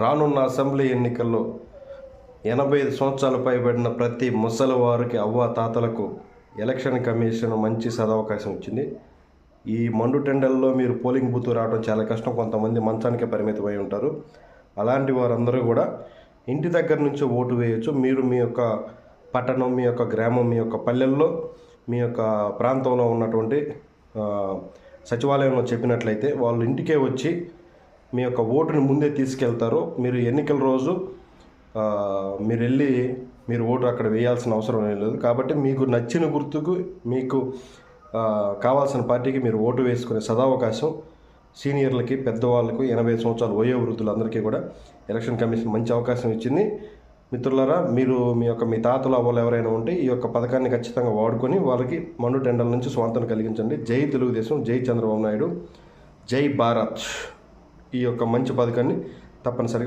రానున్న అసెంబ్లీ ఎన్నికల్లో 85 సంవత్సరాలు పైబడిన ప్రతి ముసలివారికి తాతలకు ఎలక్షన్ కమిషన్ మంచి సదవకాశం ఇచ్చింది. ఈ మండు టెండల్లో మీరు పోలింగ్ బూత్ రావడం చాలా కష్టం. కొంతమంది మంచానికే పరిమితమై ఉంటారు. అలాంటి వారందరూ కూడా ఇంటి దగ్గర నుంచి ఓటు వేయచ్చు. మీరు మీ యొక్క పట్టణం, మీ యొక్క గ్రామం, మీ యొక్క పల్లెల్లో, మీ యొక్క ప్రాంతంలో ఉన్నటువంటి సచివాలయంలో చెప్పినట్లయితే వాళ్ళు ఇంటికే వచ్చి మీ యొక్క ఓటుని ముందే తీసుకెళ్తారు. మీరు ఎన్నికల రోజు మీరు వెళ్ళి మీరు ఓటు అక్కడ వేయాల్సిన అవసరం లేదు. కాబట్టి మీకు నచ్చిన గుర్తుకు, మీకు కావాల్సిన పార్టీకి మీరు ఓటు వేసుకునే సదావకాశం సీనియర్లకి, పెద్దవాళ్ళకు, 80 సంవత్సరాల వయోవృద్ధులందరికీ కూడా ఎలక్షన్ కమిషన్ మంచి అవకాశం ఇచ్చింది. మిత్రులారా, మీరు మీ తాతలు అవ్వలు ఎవరైనా ఉంటే ఈ యొక్క పథకాన్ని ఖచ్చితంగా వాడుకొని వాళ్ళకి మండు టెండల నుంచి స్వాతంత్రం కలిగించండి. జై తెలుగుదేశం, జై చంద్రబాబు నాయుడు, జై భారత్. ఈ యొక్క మంచి పథకాన్ని తప్పనిసరిగా